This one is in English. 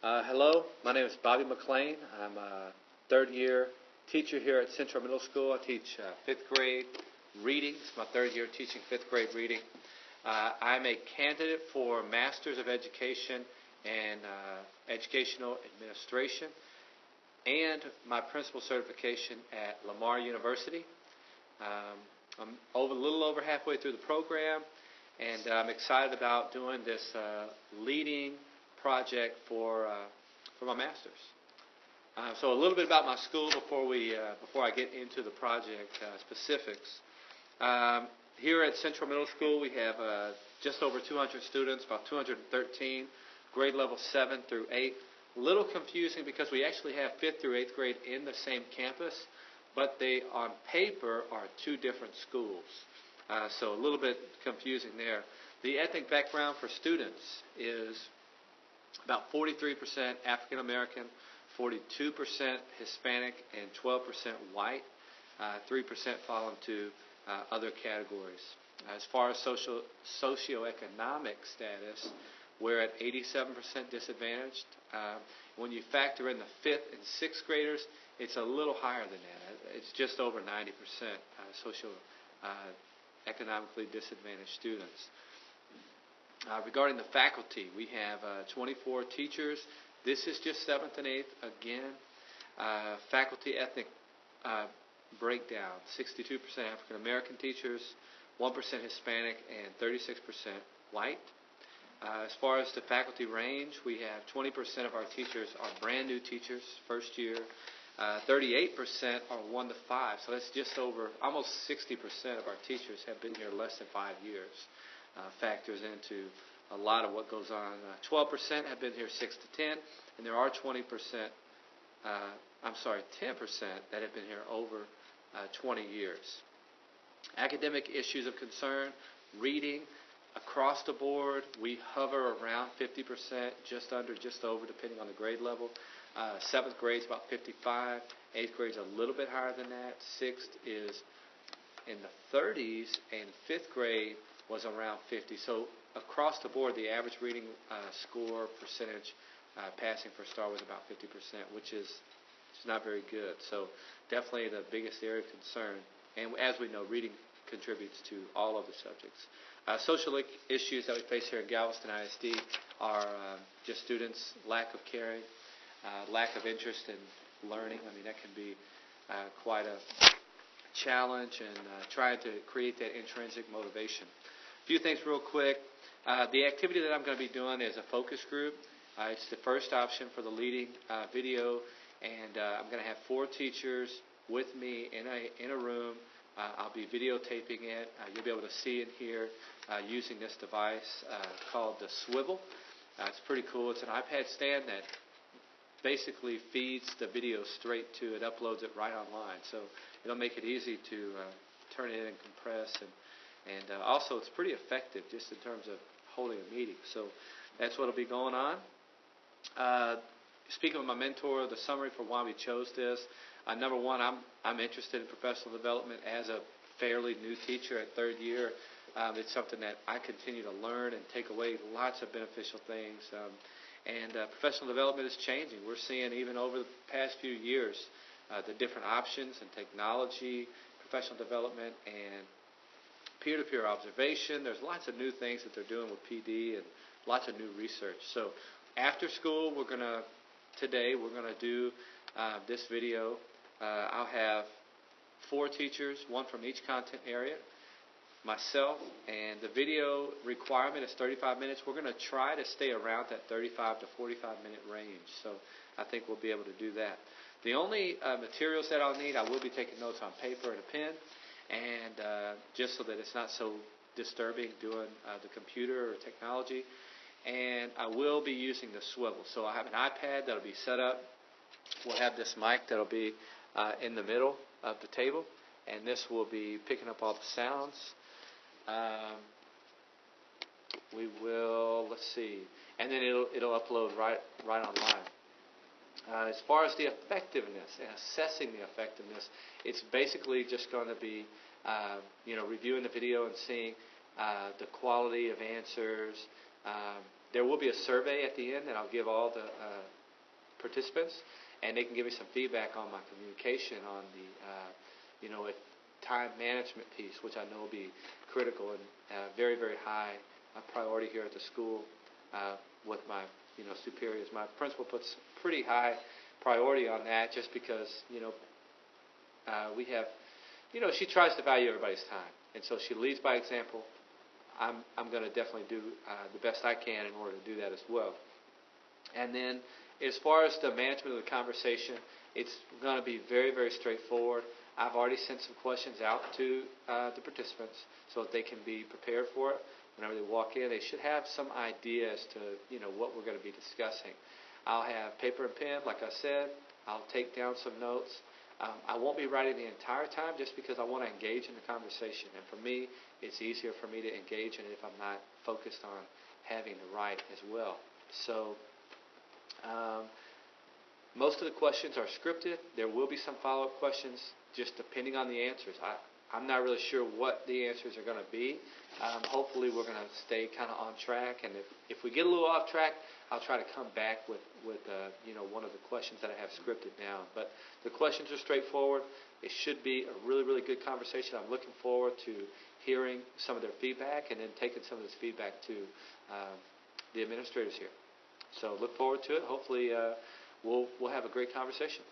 Hello, my name is Bobby McLean. I'm a third-year teacher here at Central Middle School. I teach fifth grade reading. It's my third year teaching fifth grade reading. I'm a candidate for Masters of Education and Educational Administration and my principal certification at Lamar University. I'm a little over halfway through the program, and I'm excited about doing this leading project for my master's. So a little bit about my school before I get into the project specifics. Here at Central Middle School, we have just over 200 students, about 213, grade level 7 through 8. A little confusing because we actually have 5th through 8th grade in the same campus, but they on paper are two different schools. So a little bit confusing there. The ethnic background for students is about 43% African American, 42% Hispanic, and 12% white. 3% fall into other categories. As far as socioeconomic status, we're at 87% disadvantaged. When you factor in the 5th and 6th graders, it's a little higher than that. It's just over 90% socioeconomically disadvantaged students. Regarding the faculty, we have 24 teachers. This is just 7th and 8th again. Faculty ethnic breakdown, 62% African American teachers, 1% Hispanic, and 36% white. As far as the faculty range, we have 20% of our teachers are brand new teachers, first year. 38% are 1 to 5, so that's just over, almost 60% of our teachers have been here less than 5 years. Factors into a lot of what goes on. 12% have been here 6 to 10, and there are 10% that have been here over 20 years. Academic issues of concern, reading, across the board, we hover around 50%, just under, just over, depending on the grade level. 7th grade is about 55, 8th grade is a little bit higher than that, 6th is in the 30s, and 5th grade was around 50. So across the board, the average reading score percentage passing for STAR was about 50%, which is not very good. So definitely the biggest area of concern. And as we know, reading contributes to all of the subjects. Social issues that we face here at Galveston ISD are just students' lack of caring, lack of interest in learning. I mean, that can be quite a challenge, and trying to create that intrinsic motivation. A few things real quick. The activity that I'm going to be doing is a focus group. It's the first option for the leading video, and I'm going to have 4 teachers with me in a room. I'll be videotaping it. You'll be able to see and hear using this device called the Swivl. It's pretty cool. It's an iPad stand that basically feeds the video straight to it, uploads it right online. So it'll make it easy to turn it in and compress, and also it's pretty effective just in terms of holding a meeting. So that's what will be going on. Speaking with my mentor, the summary for why we chose this. Number one, I'm interested in professional development as a fairly new teacher at third year. It's something that I continue to learn and take away lots of beneficial things. And professional development is changing. We're seeing even over the past few years the different options and technology, professional development, and peer-to-peer observation. There's lots of new things that they're doing with PD and lots of new research. So after school, today we're going to do this video. I'll have 4 teachers, 1 from each content area, myself, and the video requirement is 35 minutes. We're going to try to stay around that 35 to 45-minute range, so I think we'll be able to do that. The only materials that I'll need, I will be taking notes on paper and a pen, and just so that it's not so disturbing doing the computer or technology. And I will be using the Swivl. So I have an iPad that will be set up. We'll have this mic that will be in the middle of the table, and this will be picking up all the sounds. We will, let's see, and then it'll upload right online. As far as the effectiveness and assessing the effectiveness, it's basically just going to be reviewing the video and seeing the quality of answers, There will be a survey at the end that I'll give all the participants, and they can give me some feedback on my communication, on the, time management piece, which I know will be critical and very, very high priority here at the school with my, superiors. My principal puts pretty high priority on that just because, we have, she tries to value everybody's time, and so she leads by example. I'm going to definitely do the best I can in order to do that as well. And then as far as the management of the conversation, it's going to be very, very straightforward. I've already sent some questions out to the participants so that they can be prepared for it. Whenever they walk in, they should have some idea as to what we're going to be discussing. I'll have paper and pen, like I said. I'll take down some notes. I won't be writing the entire time just because I want to engage in the conversation. And for me, it's easier for me to engage in it if I'm not focused on having to write as well. So most of the questions are scripted. There will be some follow-up questions just depending on the answers. I'm not really sure what the answers are going to be. Hopefully we're going to stay kind of on track. And if we get a little off track, I'll try to come back with one of the questions that I have scripted down. But the questions are straightforward. It should be a really, really good conversation. I'm looking forward to hearing some of their feedback and then taking some of this feedback to the administrators here. So look forward to it. Hopefully we'll have a great conversation.